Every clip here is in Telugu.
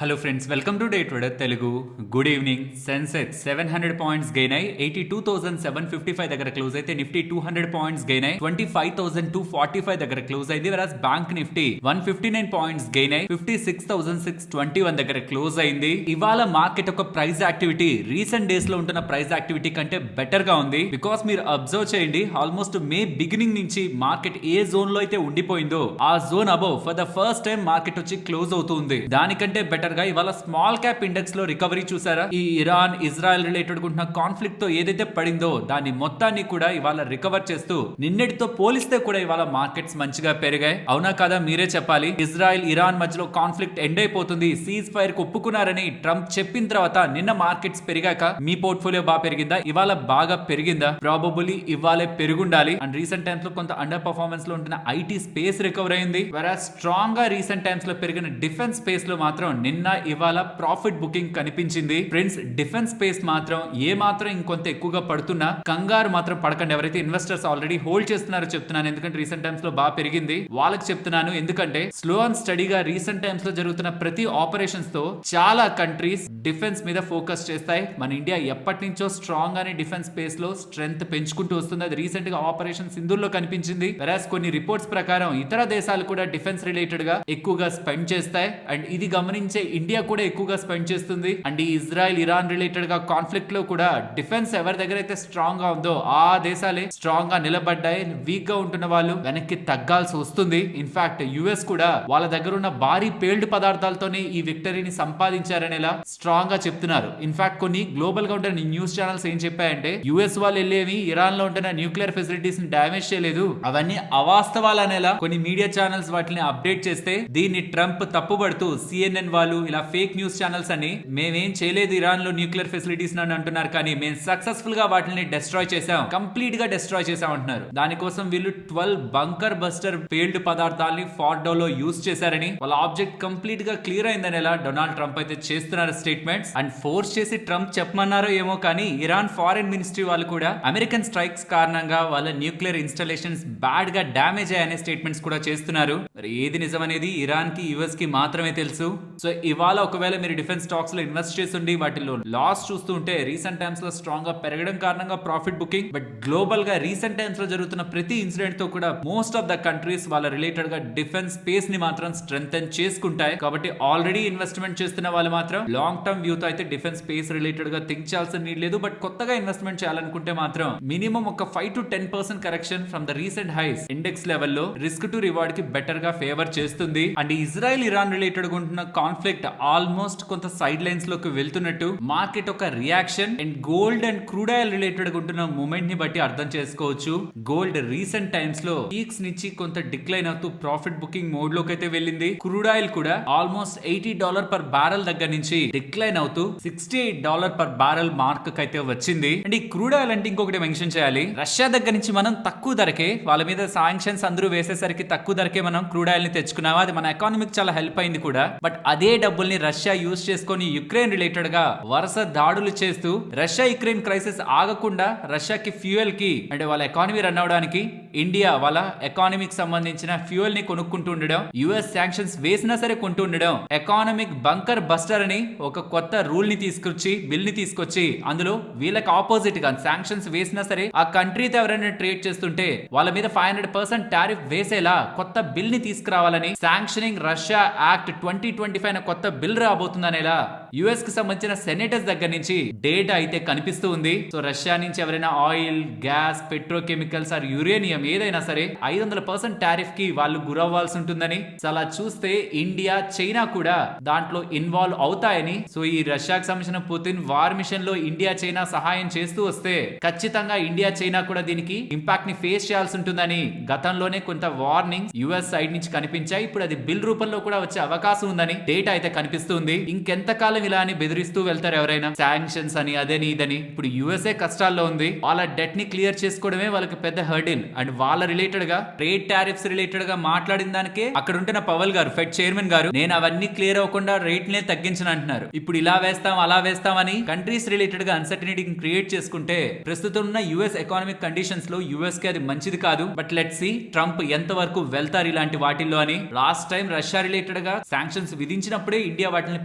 Hello friends, welcome to day trader Telugu. Good evening. Sensex 700 points gain అయి 82,755 దగ్గర క్లోజ్ అయితే నిఫ్టీ 200 పాయింట్స్ గెయిన్ అయి 25,245 దగ్గర క్లోజ్ అయింది. వెరాస్ బ్యాంక్ నిఫ్టీ 159 పాయింట్స్ గెయిన్ అయి 56,621 దగ్గర క్లోజ్ అయింది. ఇవాళ మార్కెట్ ఒక ప్రైస్ యాక్టివిటీ రీసెంట్ డేస్ లో ఉంటున్న ప్రైస్ యాక్టివిటీ కంటే బెటర్ గా ఉంది. బికాస్ మీరు అబ్జర్వ్ చేయండి, ఆల్మోస్ట్ మే బిగినింగ్ నుంచి మార్కెట్ ఏ జోన్ లో అయితే ఉండిపోయిందో ఆ zone above for the first time market వచ్చి క్లోజ్ అవుతుంది. దానికంటే బెటర్ గా ఇవాళ స్మాల్ క్యాప్ ఇండెక్స్ లో రికవరీ చూసారా? ఈ ఇరాన్ ఇజ్రాయెల్ రిలేటెడ్ ఉంటున్న కాన్ఫ్లిక్ట్ తో ఏదైతే పడిందో దాని మొత్తాన్ని కూడా ఇవాళ రికవర్ చేస్తూ నిన్నటితో పోలిస్తే కూడా ఇవాళ మార్కెట్స్ మంచిగా పెరిగాయి. అవునా కదా? మీరే చెప్పాలి. ఇజ్రాయెల్ ఇరాన్ మధ్యలో కాన్ఫ్లిక్ట్ ఎండ్ అయిపోతుంది, సీజ్ ఫైర్ కు ఒప్పుకున్నారని ట్రంప్ చెప్పిన తర్వాత నిన్న మార్కెట్స్ పెరిగాక మీ పోర్ట్ఫోలియో బాగా పెరిగిందా? ఇవాళ బాగా పెరిగిందా? ప్రాబబుల్లీ ఇవాళే పెరుగుండాలి. అండ్ రీసెంట్ టైమ్స్ లో కొంత అండర్ పర్ఫార్మెన్స్ లో ఉంటున్న ఐటీ స్పేస్ రికవర్ అయింది. స్ట్రాంగ్ గా రీసెంట్ టైమ్స్ లో పెరిగిన డిఫెన్స్ స్పేస్ లో మాత్రం నిన్న ఇవాళ ప్రాఫిట్ బుకింగ్ కనిపించింది. ఫ్రెండ్స్, డిఫెన్స్ స్పేస్ మాత్రం ఏ మాత్రం ఇంకొంత ఎక్కువగా పడుతున్నా కంగారు మాత్రం పడకండి. ఎవరైతే ఇన్వెస్టర్స్ ఆల్రెడీ హోల్డ్ చేస్తున్నారో చెప్తున్నాను, ఎందుకంటే రీసెంట్ టైమ్స్ లో బాగా పెరిగింది వాళ్ళకి చెప్తున్నాను. ఎందుకంటే స్లో అండ్ స్టడీగా రీసెంట్ టైమ్స్ లో జరుగుతున్న ప్రతి ఆపరేషన్స్ తో చాలా కంట్రీస్ డిఫెన్స్ మీద ఫోకస్ చేస్తాయి. మన ఇండియా ఎప్పటి నుంచో స్ట్రాంగ్ గానే డిఫెన్స్ స్పేస్ లో స్ట్రెంగ్త్ పెంచుకుంటూ వస్తుంది. అది రీసెంట్ గా ఆపరేషన్ సింధూర్ లో కనిపించింది. వెరాస్ కొన్ని రిపోర్ట్స్ ప్రకారం ఇతర దేశాలు కూడా డిఫెన్స్ రిలేటెడ్ గా ఎక్కువగా స్పెండ్ చేస్తాయి. అండ్ ఇది గమనించే ఇండియా కూడా ఎక్కువగా స్పెండ్ చేస్తుంది. అండ్ ఈ ఇజ్రాయెల్ ఇరాన్ రిలేటెడ్ గా కాన్ఫ్లిక్ట్ లో కూడా డిఫెన్స్ ఎవరి దగ్గర అయితే స్ట్రాంగ్ గా ఉందో ఆ దేశాలే స్ట్రాంగ్ గా నిలబడ్డాయి. వీక్ గా ఉంటున్న వాళ్ళు వెనక్కి తగ్గాల్సి వస్తుంది. ఇన్ఫాక్ట్ యుఎస్ కూడా వాళ్ళ దగ్గర ఉన్న భారీ పేల్డ్ పదార్థాలతోనే ఈ విక్టరీని సంపాదించారనేలా స్ట్రాంగ్ గా చెప్తున్నారు. ఇన్ఫాక్ట్ కొన్ని గ్లోబల్ గా ఉంటున్న న్యూస్ ఛానల్స్ ఏం చెప్పాయంటే యుఎస్ వాళ్ళు వెళ్ళేవి ఇరాన్ లో ఉంటున్న న్యూక్లియర్ ఫెసిలిటీస్ ని డ్యామేజ్ చేయలేదు, అవన్నీ అవాస్తవాలు అనేలా కొన్ని మీడియా ఛానల్స్ వాటిని అప్డేట్ చేస్తే దీన్ని ట్రంప్ తప్పుబడుతూ సిఎన్ఎన్ వాళ్ళు ఇలా ఫేక్ న్యూస్ ఛానల్స్ అని మేమేం చేయలేదు ఇరాన్ లో న్యూక్లియర్ ఫెసిలిటీస్ అని అంటున్నారు, కానీ మేము సక్సెస్ఫుల్ గా వాటిని డెస్ట్రాయ్ చేసాం, కంప్లీట్ గా డెస్ట్రాయ్ చేసాం అంటున్నారు. దానికోసం వీళ్ళు 12 బంకర్ బస్టర్ ఫెయిల్డ్ పదార్థాలని ఫార్డోలో యూజ్ చేశారని, వాళ్ళ ఆబ్జెక్ట్ కంప్లీట్ గా క్లియర్ అయిందనేలా డొనాల్డ్ ట్రంప్ అయితే చేస్తున్నారు స్టేట్మెంట్స్. అండ్ ఫోర్స్ చేసి ట్రంప్ చెప్పమన్నారో ఏమో కానీ ఇరాన్ ఫారెన్ మినిస్ట్రీ వాళ్ళు కూడా అమెరికన్ స్ట్రైక్స్ కారణంగా వాళ్ళ న్యూక్లియర్ ఇన్స్టాలేషన్స్ బ్యాడ్ గా డ్యామేజ్ అయ్యాయనే స్టేట్మెంట్స్ కూడా చేస్తున్నారు. మరి ఏది నిజం అనేది ఇరాన్ కి యుఎస్ కి మాత్రమే తెలుసు. సో ఇవాళ ఒకవేళ మీరు డిఫెన్స్ స్టాక్స్ లో ఇన్వెస్ట్ చేస్తుండి వాటిలో లాస్ చూస్తూ ఉంటే రీసెంట్ టైమ్స్ లో స్ట్రాంగ్ గా పెరగడం కారణంగా ప్రాఫిట్ బుకింగ్. బట్ గ్లోబల్ గా రీసెంట్ టైమ్స్ లో జరుగుతున్న ప్రతి ఇన్సిడెంట్ తో కూడా మోస్ట్ ఆఫ్ ద కంట్రీస్ వాళ్ళ రిలేటెడ్ గా డిఫెన్స్ స్పేస్ ని మాత్రం స్ట్రెంగ్తెన్ చేసుకుంటాయి. కాబట్టి ఆల్రెడీ ఇన్వెస్ట్మెంట్ చేస్తున్న వాళ్ళు మాత్రం లాంగ్ టర్మ్ వ్యూ తో అయితే డిఫెన్స్ స్పేస్ రిలేటెడ్ గా థింక్ చేయాల్సిన నీడ్ లేదు. బట్ కొత్తగా ఇన్వెస్ట్మెంట్ చేయాలనుకుంటే మాత్రం మినిమం ఒక 5 to 10% correction from the recent highs index లెవెల్లో రిస్క్ టు రివార్డ్ కి బెటర్ గా ఫేవర్ చేస్తుంది. అండ్ ఇజ్రాయెల్ ఇరాన్ రిలేటెడ్ ఉంటున్న కాన్ఫ్లిక్ట్ ఆల్మోస్ట్ కొంత సైడ్ లైన్స్ లోకి వెళ్తున్నట్టు మార్కెట్ ఒక reaction and gold and crude oil related ఉంటున్న మూమెంట్ ని బట్టి అర్థం చేసుకోవచ్చు. గోల్డ్ రీసెంట్ టైమ్స్ లో పీక్స్ నుంచి కొంత డిక్లైన్ అవుతూ ప్రాఫిట్ బుకింగ్ మోడ్ లోకి అయితే వెళ్ళింది. క్రూడ్ ఆయిల్ కూడా ఆల్మోస్ట్ $80 per barrel దగ్గర నుంచి డిక్లైన్ అవుతూ $68 per barrel మార్క్ అయితే వచ్చింది. అండ్ ఈ క్రూడ్ ఆయిల్ అంటే ఇంకొకటి మెన్షన్ చేయాలి, రష్యా దగ్గర నుంచి మనం తక్కువ ధరకే వాళ్ళ మీద సాంక్షన్స్ అందరూ వేసేసరికి తక్కువ ధరకే మనం క్రూడ్ ఆయిల్ ని తెచ్చుకున్నాం. అది మన ఎకానమీకి చాలా హెల్ప్ అయింది కూడా. బట్ అదే డబ్బుల్ని రష్యా యూజ్ చేసుకొని యుక్రెయిన్ రిలేటెడ్ గా వరుస దాడులు చేస్తూ రష్యా యుక్రెయిన్ క్రైసిస్ ఆగకుండా రష్యాకి ఫ్యూయల్ కి అంటే వాళ్ళ ఎకానమీ రన్ అవడానికి ఇండియా వాళ్ళ ఎకానమీకి సంబంధించిన ఫ్యూయల్ ని కొనుక్కుంటూ ఉండడం, యుఎస్ శాంక్షన్స్ వేసినా సరే కొంటూ ఉండడం, ఎకానమిక్ బంకర్ బస్టర్ అని ఒక కొత్త రూల్ ని తీసుకొచ్చి బిల్ ని తీసుకొచ్చి అందులో వీళ్ళకి ఆపోజిట్ గా శాంక్షన్స్ వేసినా సరే ఆ కంట్రీతో ఎవరైనా ట్రేడ్ చేస్తుంటే వాళ్ళ మీద 500% టారిఫ్ వేసేలా కొత్త బిల్ ని తీసుకురావాలని శాంక్షనింగ్ రష్యా యాక్ట్ 2025 కొత్త బిల్ రాబోతుందనేలా యుఎస్ కి సంబంధించిన సెనేటర్స్ దగ్గర నుంచి డేటా అయితే కనిపిస్తూ ఉంది. సో రష్యా నుంచి ఎవరైనా oil, gas, petrochemicals or uranium ఏదైనా సరే 500% టారిఫ్ కి వాళ్ళు గురవ్వాల్సి ఉంటుందని, సో అలా చూస్తే ఇండియా, చైనా కూడా దాంట్లో ఇన్వాల్వ్ అవుతాయని. సో ఈ రష్యాకి సంబంధించిన పుతిన్ వార్ మిషన్ లో ఇండియా, చైనా సహాయం చేస్తూ వస్తే ఖచ్చితంగా ఇండియా, చైనా కూడా దీనికి ఇంపాక్ట్ ని ఫేస్ చేయాల్సి ఉంటుందని గతంలోనే కొంత వార్నింగ్ యుఎస్ సైడ్ నుంచి కనిపించాయి. ఇప్పుడు అది బిల్ రూపంలో కూడా వచ్చే అవకాశం ఉందని డేటా అయితే కనిపిస్తుంది. ఇంకెంతకాలం ఎంతకాలం ఇలా అని బెదిరిస్తూ వెళ్తారు ఎవరైనా, శాంక్షన్స్ అని అదని ఇదని. ఇప్పుడు యుఎస్ఏ కష్టాల్లో ఉంది, వాళ్ళ డెట్ ని క్లియర్ చేసుకోవడమే వాళ్ళకి పెద్ద హర్డిల్. అండ్ వాళ్ళ రిలేటెడ్ గా ట్రేడ్ టారిఫ్స్ రిలేటెడ్ గా మాట్లాడిన దానికే అక్కడ ఉంటున్న పవల్ గారు, ఫెడ్ చైర్మన్ గారు, నేను అవన్నీ క్లియర్ అవ్వకుండా రేట్ నే తగ్గించను అంటున్నారు. ఇప్పుడు ఇలా వేస్తాం అలా వేస్తాం అని కంట్రీస్ రిలేటెడ్ గా అన్సర్టనిటీ క్రియేట్ చేసుకుంటే ప్రస్తుతం ఉన్న యుఎస్ ఎకానమిక్ కండిషన్స్ లో యుఎస్ కి అది మంచిది కాదు. బట్ లెట్స్ సీ ట్రంప్ ఎంత వరకు వెళ్తారు ఇలాంటి వాటిల్లో అని. లాస్ట్ టైం రష్యా రిలేటెడ్ గా శాంక్షన్స్ విధించినప్పుడే ఇండియా వాటిని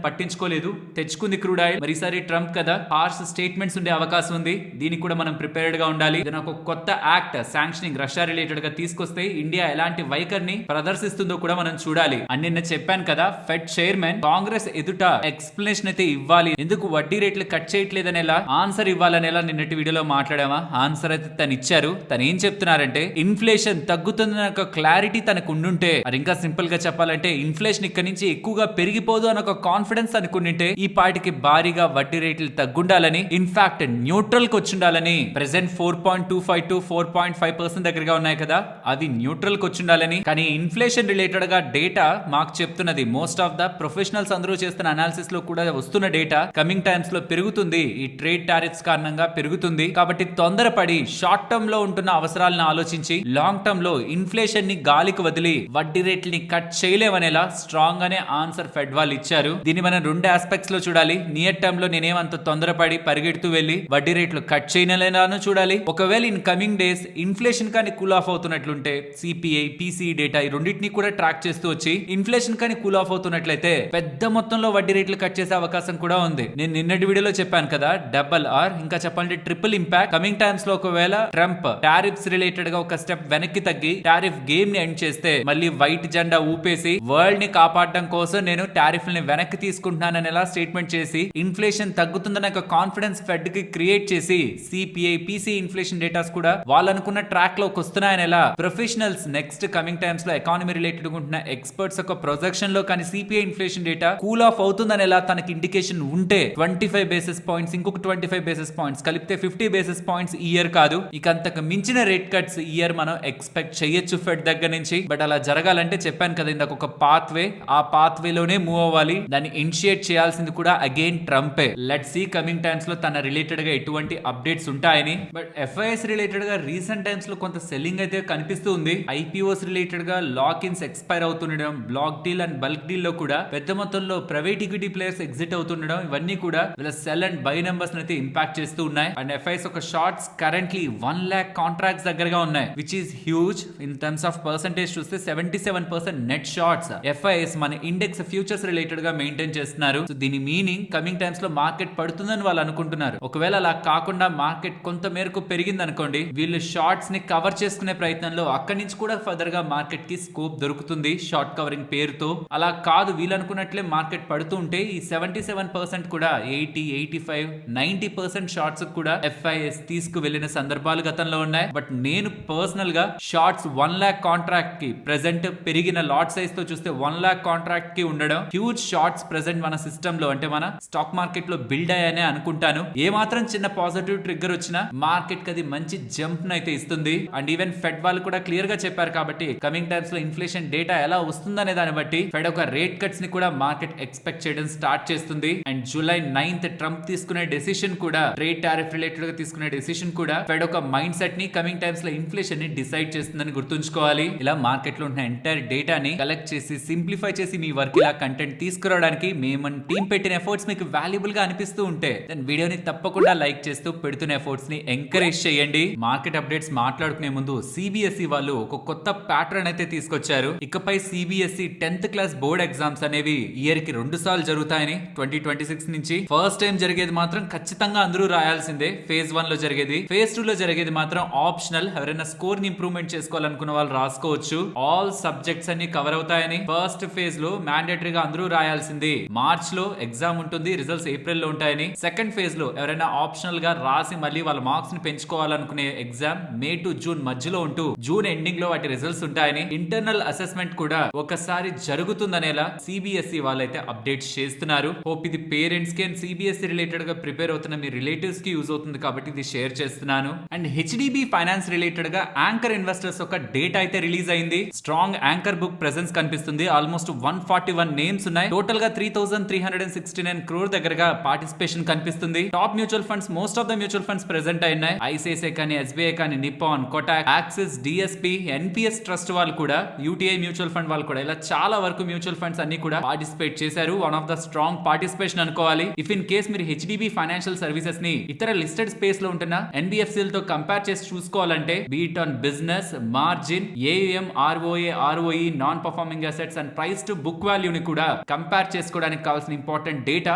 పట్టించుకోలేదు, తెచ్చుకుంది క్రూడ్ ఆయిల్. మరి ఈసారి ట్రంప్ కదా హార్ష్ స్టేట్మెంట్స్ ఉండే అవకాశం ఉంది, దీనికి కూడా మనం ప్రిపేర్డ్ గా ఉండాలి. ఒక కొత్త యాక్ట్ శాంక్షనింగ్ రష్యా రిలేటెడ్ గా తీసుకొస్తే ఇండియా ఎలాంటి వైఖరిని ప్రదర్శిస్తుందో కూడా మనం చూడాలి. అని నిన్న చెప్పాను కదా, ఫెడ్ చైర్మన్ కాంగ్రెస్ ఎదుట ఎక్స్ప్లెనేషన్ అయితే ఇవ్వాలి, ఎందుకు వడ్డీ రేట్లు కట్ చేయట్లేదని ఎలా ఆన్సర్ ఇవ్వాలని ఎలా నిన్నటి వీడియోలో మాట్లాడామా. ఆన్సర్ అయితే తను ఇచ్చారు. తను ఏం చెప్తున్నారంటే ఇన్ఫ్లేషన్ తగ్గుతుందన్న ఒక క్లారిటీ తనకు ఉండుంటే, అది ఇంకా సింపుల్ గా చెప్పాలంటే ఇన్ఫ్లేషన్ ఇక్కడ నుంచి ఎక్కువగా పెరిగిపోదు అన్న ఒక కాన్ఫిడెన్స్ అనుకుంటే ఈ పాటికి భారీగా వడ్డీ రేట్లు తగ్గుండాలని, ఇన్ఫాక్ట్ న్యూట్రల్ కి వచ్చిండాలని. ప్రెసెంట్ 4.25 to 4.5% దగ్గరగా ఉన్నాయి కదా, అది న్యూట్రల్ కి వచ్చిండాలని. కానీ ఇన్ఫ్లేషన్ రిలేటెడ్ గా డేటా మాకు చెప్తున్నది, మోస్ట్ ఆఫ్ ద ప్రొఫెషనల్స్ అందరూ చేస్తున్న అనాలిసిస్ లో కూడా వస్తున్న డేటా కమింగ్ టైమ్స్ లో పెరుగుతుంది, ఈ ట్రేడ్ టారిఫ్స్ కారణంగా పెరుగుతుంది. కాబట్టి తొందరపడి షార్ట్ టర్మ్ లో ఉంటున్న అవసరాలను ఆలోచించి లాంగ్ టర్మ్ లో ఇన్ఫ్లేషన్ ని గాలికి వదిలి వడ్డీ రేట్లని కట్ చేయలేమనేలా స్ట్రాంగ్ అనే ఆన్సర్ ఫెడ్ వాళ్ళు ఇచ్చారు. దీన్ని మనం రెండు ఆస్పెక్ట్స్ లో చూడాలి. నియర్ టర్మ్ లో నేనేమంత తొందరపడి పరిగెడుతూ వెళ్లి వడ్డీ రేట్లు కట్ చేయలేనాను చూడాలి. ఒకవేళ ఇన్ కమింగ్ డేస్ ఇన్ఫ్లేషన్ కానీ కూల్ ఆఫ్ అవుతున్నట్లుంటే సిపిఐ పిసిఈ డేటా ఈ రెండింటిని కూడా ట్రాక్ చేస్తూ వచ్చి ఇన్ఫ్లేషన్ కానీ కూల్ ఆఫ్ అవుతున్నట్లయితే పెద్ద మొత్తంలో వడ్డీ రేట్లు కట్ చేసే అవకాశం కూడా ఉంది. నేను నిన్నటి వీడియోలో చెప్పాను కదా, డబుల్ ఆర్ ఇంకా చెప్పాలంటే ట్రిపుల్ ఇంపాక్ట్ కమింగ్ టైమ్స్ లో. ఒకవేళ ట్రంప్ టారిఫ్స్ రిలేటెడ్ గా ఒక స్టెప్ వెనక్కి తగ్గి టారిఫ్ గేమ్ ని ఎండ్ చేస్తే మళ్ళీ వైట్ జెండా ఊపేసి వరల్డ్ ని కాపాడడం కోసం నేను టారిఫ్ ని వెనక్కి తీసుకుంటున్నానని ఎలా స్టేట్మెంట్ చేసి ఇన్ఫ్లేషన్ తగ్గుతుందన్న ఒక కాన్ఫిడెన్స్ ఫెడ్ కి క్రియేట్ చేసి సిపిఐ పిసి ఇన్ఫ్లేషన్ డేటాస్ కూడా వాళ్ళు అనుకున్న ట్రాక్ లోకి వస్తున్నాయని ఎలా ప్రొఫెషనల్స్ నెక్స్ట్ కమింగ్ టైమ్స్ లో ఎకానమీ రిలేటెడ్ ఉంటున్న ఎక్స్పర్ట్స్ ఒక ప్రొజెక్షన్ లో కానీ CPI inflation data cool of అవుతుందని ఎలా తనకి ఇండికేషన్ ఉంటే 25 బేసిస్ పాయింట్స్ ఇంకొక 25 బేసిస్ పాయింట్స్ కలిపితే 50 బేసిస్ పాయింట్స్ ఇయర్ కాదు, ఇక అంతకు మించిన రేట్ కట్స్ ఇయర్ మనం ఎక్స్పెక్ట్ చేయొచ్చు ఫెడ్ దగ్గర నుంచి. బట్ అలా జరగాలంటే చెప్పాను కదా ఇందాక ఒక పాత్వే, ఆ పాత్వే లోనే మూవ్ అవ్వాలి. దాన్ని ఇనిషియేట్ చేయాల్సింది కూడా అగైన్ ట్రంపే. లెట్ సీ కమింగ్ టైమ్స్ లో తన రిలేటెడ్ గా ఎటువంటి అప్డేట్స్ ఉంటాయని. బట్ ఎఫ్ఐఎస్ రిలేటెడ్ గా రీసెంట్ టైమ్స్ లో కొంత సెల్లింగ్ అయితే కనిపిస్తూ ఉంది. ఐపీఓస్ రిలేటెడ్ గా లాక్ ఇన్స్ ఎక్స్పైర్ అవుతుండడం, block deal and bulk deal లో కూడా పెద్ద మొత్తంలో ప్రైవేట్ ఈక్విటీ ప్లేయర్స్ ఎగ్జిట్ అవుతుండడం, ఇవన్నీ కూడా వీళ్ళ సెల్ అండ్ బై నెంబర్స్ అయితే ఇంపాక్ట్ చేస్తూ ఉన్నాయి. అండ్ ఎఫ్ఐఎస్ ఒక షార్ట్స్ కరెంట్లీ 1 lakh కాంట్రాక్ట్స్ దగ్గరగా ఉన్నాయి, which is huge. In terms of percentage చూస్తే 77% నెట్ షార్ట్స్ ఎఫ్ఐఎస్ మన ఇండెక్స్ ఫ్యూచర్స్ రిలేటెడ్ గా మెయింటైన్ చేస్తున్నారు. సో దీని మీనింగ్ కమింగ్ టైమ్స్ లో మార్కెట్ పడుతుందని వాళ్ళు అనుకుంటున్నారు. ఒకవేళ అలా కాకుండా మార్కెట్ కొంత మేరకు పెరిగింది అనుకోండి, వీళ్ళు షార్ట్స్ ని కవర్ చేసుకునే ప్రయత్నంలో అక్కడి నుంచి కూడా ఫర్దర్ గా మార్కెట్ కి స్కోప్ దొరుకుతుంది షార్ట్ కవరింగ్ పేరుతో. అలా కాదు వీళ్ళు అనుకున్నట్లే మార్కెట్ పడుతూ ఉంటే ఈ 77% కూడా 80, 85, 90% షార్ట్స్ కూడా ఎఫ్ఐఎస్ తీసుకు వెళ్లిన సందర్భాలు గతంలో ఉన్నాయి. బట్ నేను పర్సనల్ గా షార్ట్స్ 1 lakh కాంట్రాక్ట్ కి ప్రెసెంట్ పెరిగిన లాట్ సైజ్ తో చూస్తే 1 lakh కాంట్రాక్ట్ కి ఉండడం హ్యూజ్ షార్ట్స్ ప్రెసెంట్ మన సిస్టమ్ లో, అంటే మన స్టాక్ మార్కెట్ లో బిల్డ్ అయ్యానే అనుకుంటాను. ఏ మాత్రం చిన్న పాజిటివ్ ట్రిగ్గర్ వచ్చినా మార్కెట్ కి అది మంచి జంప్ అయితే ఇస్తుంది. అండ్ ఈవెన్ ఫెడ్ వాళ్ళు కూడా క్లియర్ గా చెప్పారు కాబట్టి కమింగ్ టైమ్స్ లో ఇన్ఫ్లేషన్ డేటా ఎలా వస్తుందనే దాన్ని బట్టి ఫెడ్ ఒక రేట్ కట్స్ ని కూడా మార్కెట్ ఎక్స్పెక్ట్ చేయడం స్టార్ట్ చేస్తుంది. అండ్ జూలై 9th ట్రంప్ తీసుకునే డెసిషన్ కూడా, ట్రేడ్ టారిఫ్ రిలేటెడ్ గా తీసుకునే డెసిషన్ కూడా ఫెడ్ ఒక మైండ్ సెట్ ని కమింగ్ టైమ్స్ లో ఇన్ఫ్లేషన్ ని డిసైడ్ చేస్తుందని గుర్తుంచుకోవాలి. ఇలా మార్కెట్ లో ఉన్న ఎంటైర్ డేటాని కలెక్ట్ చేసి సింప్లిఫై చేసి మీ వర్క్ ఇలా కంటెంట్ తీసుకురావడానికి మేము టీం పెట్టిన ఎఫర్ట్స్ మీకు వాల్యుబుల్ గా అనిపిస్తూ ఉంటే దెన్ వీడియోని తప్పకుండా లైక్ చేస్తూ పెడుతున్న ఎఫర్ట్స్ ని ఎంకరేజ్ చేయండి. మార్కెట్ అప్డేట్స్ మాట్లాడుకునే ముందు సిబిఎస్ఈ వాళ్ళు ఒక కొత్త ప్యాటర్న్ అయితే తీసుకొచ్చారు. ఇకపై CBSE 10th class board exams అనేవి ఇయర్ కి 2 సార్లు జరుగుతాయని 2026 నుంచి. ఫస్ట్ టైం జరిగేది మాత్రం ఖచ్చితంగా అందరూ రాయాల్సిందే. ఫేజ్ 1 లో జరిగేది, ఫేజ్ 2 లో జరిగేది మాత్రం ఆప్షనల్. ఎవరైనా స్కోర్ ని ఇంప్రూవ్మెంట్ చేసుకోవాలనుకున్న వాళ్ళు రాసుకోవచ్చు. ఆల్ సబ్జెక్ట్స్ అన్ని కవర్ అవుతాయని. ఫస్ట్ ఫేజ్ లో మ్యాండేటరీగా అందరూ రాయాల్సింది. మార్చ్ లో ఎగ్జామ్ ఉంటుంది, రిజల్ట్స్ ఏప్రిల్ లో ఉంటాయని. సెకండ్ ఫేజ్ లో ఎవరైనా ఆప్షనల్ గా రాసి మళ్ళీ వాళ్ళ మార్క్స్ ని పెంచుకోవాలనుకునే ఎగ్జామ్ మే టు జూన్ మధ్యలో ఉంటూ జూన్ ఎండింగ్ లో వాటి రిజల్ట్స్ ఉంటాయని. ఇంటర్నల్ అసెస్మెంట్ కూడా ఒకసారి జరుగుతుందనేలా సిబిఎస్ఈ వాళ్ళైతే అప్డేట్స్ చేస్తున్నారు. హోప్ ఇది పేరెంట్స్ కి అండ్ సిబిఎస్ఈ రిలేటెడ్ గా ప్రిపేర్ అవుతున్న మీ రిలేటివ్స్ కి యూజ్ అవుతుంది కాబట్టి ఇది షేర్ చేస్తున్నాను. అండ్ హెచ్డిబి ఫైనాన్స్ రిలేటెడ్ గా యాంకర్ ఇన్వెస్టర్స్ ఒక డేటా అయితే రిలీజ్ అయింది. స్ట్రాంగ్ యాంకర్ బుక్ ప్రెసెన్స్ కనిపిస్తుంది. ఆల్మోస్ట్ 141 నేమ్స్ ఉన్నాయి. టోటల్ గా 3300 369 crore దగ్గరగా పార్టిసిపేషన్ కనిపిస్తుంది. Top mutual funds most of the mutual funds present అయినాయి. ఐసిఐసిఐ కానీ, ఎస్బీఐ కానీ, Nippon, Kotak, axis, DSP, NPS trust వాళ్ళు కూడా, యూటీఐ మ్యూచువల్ ఫండ్ వాళ్ళు కూడా, ఇలా చాలా వరకు మ్యూచువల్ ఫండ్స్ అన్ని కూడా పార్టిసిపేట్ చేశారు. One of the strong participation అనుకోవాలి. ఇఫ్ ఇన్ కేస్ మీరు హెచ్డిబి ఫైనాన్షియల్ సర్వీసెస్ ని ఇతర లిస్టెడ్ స్పేస్ లో ఉంటున్న ఎన్బిఎఫ్సిలతో కంపేర్ చేసి చూసుకోవాలంటే beat on business, margin, AUM, ROA, ROE, non performing assets and price to book వాల్యూని కూడా కంపేర్ చేసుకోవడానికి కావాల్సిన ఇంపార్టెంట్ డేటా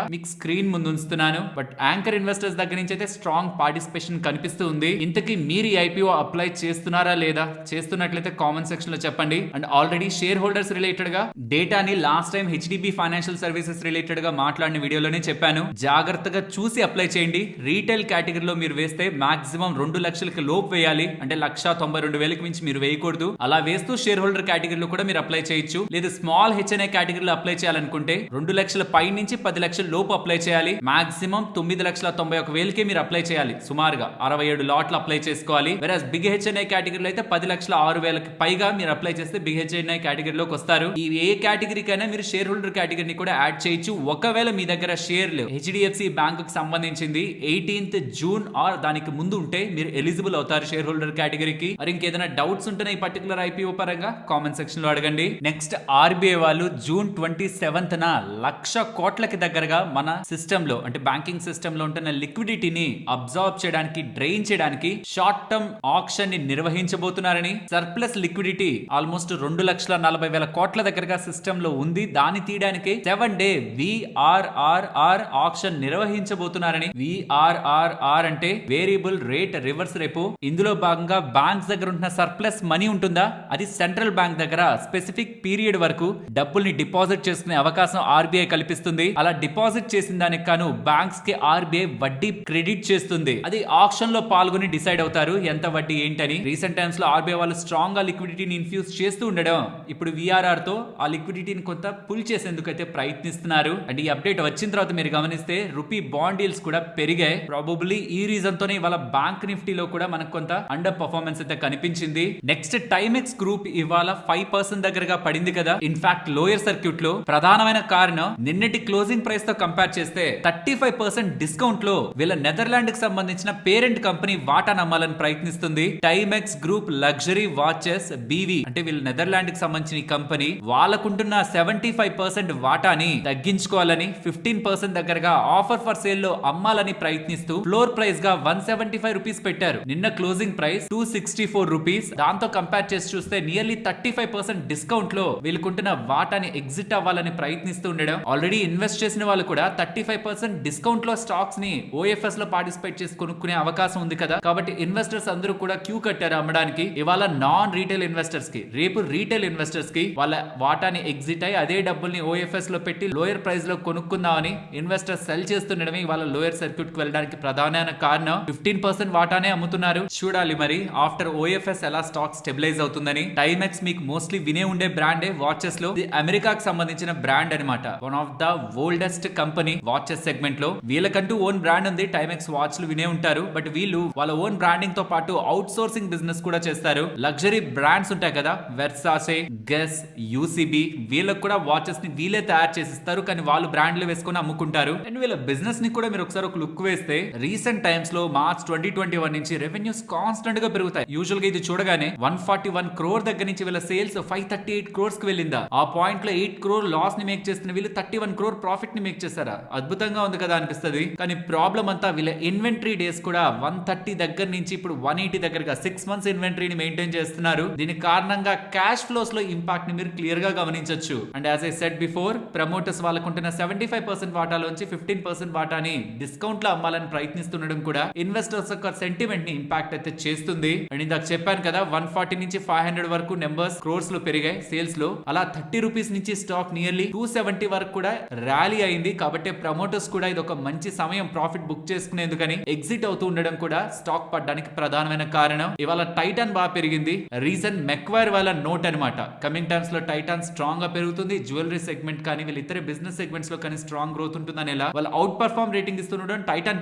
మీకు స్క్రీన్ ముందు ఉంచుతున్నాను. బట్ యాంకర్ ఇన్వెస్టర్స్ దగ్గర నుంచి అయితే స్ట్రాంగ్ పార్టిసిపేషన్ కనిపిస్తూ ఉంది. ఇంతకీ మీరు ఈ ఐపీఓ అప్లై చేస్తున్నారా లేదా? చేస్తున్నట్లయితే కామెంట్ సెక్షన్ లో చెప్పండి. And already share holders related గా డేటాని last time HDB financial services related గా మాట్లాడిన వీడియోలోనే చెప్పాను. జాగ్రత్తగా చూసి అప్లై చేయండి. రీటైల్ కేటగిరీలో మీరు వేస్తే మాక్సిమం 2 లక్షలకి లోపు వేయాలి. అంటే 1,92,000 మించి మీరు వేయకూడదు. అలా వేస్తూ షేర్ హోల్డర్ కేటగిరీలో కూడా మీరు అప్లై చేయొచ్చు. లేదా స్మాల్ హెచ్ఎన్ఐ కేటగిరీలో అప్లై చేయాలనుకుంటే 2 లక్షల పై నుంచి 10 లక్షల లోపు అప్లై చేయాలి. మాక్సిమం 9,91,000కే మీరు అప్లై చేయాలి. సుమారుగా 67 లాట్లు అప్లై చేసుకోవాలి. వెరాజ్ బిగ్ హెచ్ఎన్ఐ కేటగిరీలో అయితే 10,06,000కి పైగా మీరు అప్లై చేస్తే బిగ్ హెచ్ఎన్ఐ కేటగిరీలోకి వస్తారు. ఈ ఏ కేటగిరీకైనా మీరు షేర్ హోల్డర్ కేటగిరీని కూడా యాడ్ చేయొచ్చు. ఒకవేళ మీ దగ్గర షేర్లు హెచ్డిఎఫ్సి బ్యాంక్ కి సంబంధించింది 18th జూన్ ఆర్ దానికి ముందు ఉంటే మీరు ఎలిజిబుల్ అవుతారు షేర్ హోల్డర్ కేటగిరీకి. మరి ఇంకేదైనా డౌట్స్ ఉంటే ఈ పర్టికులర్ ఐపీఓ పరంగా కామెంట్ సెక్షన్ లో అడగండి. నెక్స్ట్ ఆర్బీఐ వాళ్ళు జూన్ 27th 1,00,000 కోట్లకి దగ్గరగా మన సిస్టమ్ లో అంటే బ్యాంకింగ్ సిస్టమ్ లో ఉంటున్న లిక్విడిటీని అబ్జార్బ్ చేయడానికి, డ్రైన్ చేయడానికి షార్ట్ టర్మ్ ఆక్షన్ ని నిర్వహించబోతున్నారని, సర్ప్లస్ లిక్విడిటీ ఆల్మోస్ట్ 2,40,000 కోట్ల దగ్గరగా సిస్టమ్ లో ఉంది. దాన్ని తీయడానికి 7-day VRRR ఆక్షన్ నిర్వహించబోతున్నారని. VRRR అంటే వేరియబుల్ రేట్ రివర్స్ రెపో. ఇందులో భాగంగా బ్యాంక్స్ దగ్గర ఉన్న సర్ప్లస్ మనీ ఉంటుందా, అది సెంట్రల్ బ్యాంక్ దగ్గర స్పెసిఫిక్ పీరియడ్ వరకు డబ్బుల్ని డిపాజిట్ చేసుకునే అవకాశం ఆర్బీఐ కల్పిస్తుంది. అలా డిపాజిట్ చేసిన దానికి కాను బ్యాంక్స్ కి ఆర్బీఐ వడ్డీ క్రెడిట్ చేస్తుంది. అది ఆక్షన్ లో పాల్గొని డిసైడ్ అవుతారు ఎంత వడ్డీ ఏంటని. రీసెంట్ టైమ్స్ లో ఆర్బీఐ వాళ్ళు స్ట్రాంగ్ గా లిక్విడిటీని ఇన్ఫ్యూజ్ చేస్తూ ఉండడం ఇప్పుడు విఆర్ఆర్ తో ఆ లిక్విడిటీని కొంత పుల్ చేసేందుకు అయితే ప్రయత్నిస్తున్నారు. అండ్ ఈ అప్డేట్ వచ్చిన తర్వాత మీరు గమనిస్తే రూపీ బాండ్ డీల్స్ కూడా పెరిగాయి. ప్రాబబ్లీ ఈ రీజన్ తోనే ఇవాళ బ్యాంక్ నిఫ్టీలో కూడా మనకు కొంత అండర్ పర్ఫార్మెన్స్ అయితే కనిపించింది. నెక్స్ట్ టైమెక్స్ గ్రూప్ ఇవాళ 5% దగ్గరగా పడింది కదా. ఇన్ఫాక్ట్ లోయర్ సర్క్యూట్ లో ప్రధానమైన కారణం నిన్నటి క్లోజింగ్ ప్రైస్ తో కంపేర్ చేస్తే 35% డిస్కౌంట్ లో వీళ్ళ నెదర్లాండ్ కి సంబంధించిన పేరెంట్ కంపెనీ వాటా నమ్మాలని ప్రయత్నిస్తుంది. Timex group luxury watches BV అంటే వీళ్ళ నెదర్లాండ్ కి సంబంధించిన కంపెనీ వాళ్ళకుంటున్న 75% వాటాని తగ్గించుకోవాలని 15% దగ్గరగా ఆఫర్ ఫర్ సేల్ లో అమ్మాలని ప్రయత్నిస్తూ ఫ్లోర్ ప్రైస్ గా 175 రూపీస్ పెట్టారు. నిన్న క్లోజింగ్ ప్రైస్ 264 రూపీస్. దాంతో కంపేర్ చేసి చూస్తే నియర్లీ 35% డిస్కౌంట్ లో వీళ్ళకుంటున్న వాటాని ఎగ్జిట్ అవ్వాలని ప్రయత్నిస్తూ ఉండడం. ఆల్రెడీ ఇన్వెస్ట్ చేసిన వాళ్ళు కూడా 35% డిస్కౌంట్ లో స్టాక్స్ ని ఓఎఫ్ఎస్ లో పార్టిసిపేట్ చేసి కొనుక్కునే అవకాశం ఉంది కదా. కాబట్టి ఇన్వెస్టర్స్ అందరూ కూడా క్యూ కట్టారు అమ్మడానికి. ఇవాళ నాన్ రీటైల్ ఇన్వెస్టర్స్ కి, రేపు రీటైల్ ఇన్వెస్టర్స్ కి వాళ్ళ వాటాని ఎగ్జిట్ అయ్యి అదే డబ్బుల్ని ఓఎఫ్ఎస్ లో పెట్టి లోయర్ ప్రైస్ లో కొనుక్కుందామని ఇన్వెస్టర్స్ సెల్ చేస్తుండడమే ఇవాళ లోయర్ సర్క్యూట్ కి వెళ్ళడానికి ప్రధానమైన కారణం. 15% వాటానే అమ్ముతున్నారు. చూడాలి మరి ఆఫ్టర్ ఓఎఫ్ఎస్ ఎలా స్టాక్ స్టెబిలైజ్ అవుతుందని. టైమెక్స్ మీకు మోస్ట్లీ వినే ఉండే బ్రాండే వాచెస్ లో. అమెరికాకి సంబంధించిన బ్రాండ్ అనమాట. One of the oldest company watches segment లో. వీళ్ళకంటూ ఓన్ బ్రాండ్ ఉంది. టైమెక్స్ వాచ్లు వినే ఉంటారు. బట్ వీళ్ళు వాళ్ళ ఓన్ బ్రాండింగ్ తో పాటు అవుట్ సోర్సింగ్ బిజినెస్ కూడా చేస్తారు. లగ్జరీ బ్రాండ్స్ ఉంటాయి కదా, వెర్సాసే, గెస్, యూసీబీ, వీళ్ళకి కూడా వాచెస్ ని వీళ్ళే తయారు చేసిస్తారు. కానీ వాళ్ళు బ్రాండ్లు వేసుకొని అమ్ముకుంటారు. అండ్ వీళ్ళ బిజినెస్ ని కూడా మీరు ఒకసారి ఒక లుక్ వేస్తే రీసెంట్ టైమ్స్ లో మార్చ్ 2021 నుంచి రెవెన్యూస్ కాన్స్టెంట్ గా పెరుగుతాయి. యూజువల్ గా ఇది చూడగానే 141 crore దగ్గర నుంచి వీళ్ళ సేల్స్ 538 crores కి వెళ్ళిందా. ఆ పాయింట్ లో 8 crore లాస్ ని మేక్ చేస్తున్న వీళ్ళు 31 crore ప్రాఫిట్ ని మేక్ చేస్తారా. అద్భుతంగా ఉంది కదా అనిపిస్తుంది. కానీ ప్రాబ్లం అంతా వీళ్ళ ఇన్వెంటరీ డేస్ కూడా 130 దగ్గర నుంచి ఇప్పుడు 180 దగ్గరగా 6 months ఇన్వెంటరీని మెయింటైన్ చేస్తున్నారు. దీని కారణంగా క్యాష్ ఫ్లోస్ లో ఇంపాక్ట్ ని మీరు క్లియర్ గా గమనించొచ్చు. And as I said before, promoters వాళ్ళకుంటున్న 75% వాటాలోంచి 15% వాటాని డిస్కౌంట్ లో అమ్మాలని ప్రయత్నిస్తుండడం కూడా ఇన్వెస్టర్స్ యొక్క సెంటిమెంట్ ని ఇంపాక్ట్ అయితే చేస్తుంది. అండ్ ఇందాక చెప్పాను కదా 140 నుంచి 500 వరకు నెంబర్స్ క్రోర్స్ లో పెరిగాయి సేల్స్ లో. అలా 30 రూపీస్ నుంచి స్టాక్ నియర్లీ 270 వరకు కూడా ర్యాలీ అయింది. కాబట్టి ప్రమోటర్స్ కూడా ఇది ఒక మంచి సమయం ప్రాఫిట్ బుక్ చేసుకునేందుకని ఎగ్జిట్ అవుతూ ఉండడం కూడా స్టాక్ పడడానికి ప్రధానమైన కారణం. ఇవాళ టైటాన్ బాగా పెరిగింది. రీజన్ మెక్వైర్ వాళ్ళ నోట్ అనమాట. కమింగ్ టైమ్స్ లో టైటాన్ స్ట్రాంగ్ గా పెరుగుతుంది. జ్యువెలరీ సెగ్మెంట్ కానీ వీళ్ళ ఇతర బిజినెస్ సెగ్మెంట్స్ లో కానీ స్ట్రాంగ్ గ్రోత్ ఉంటుందని వాళ్ళ అవుట్ పర్ఫార్మ్ రేటింగ్ ఇస్తుండడం టైటాన్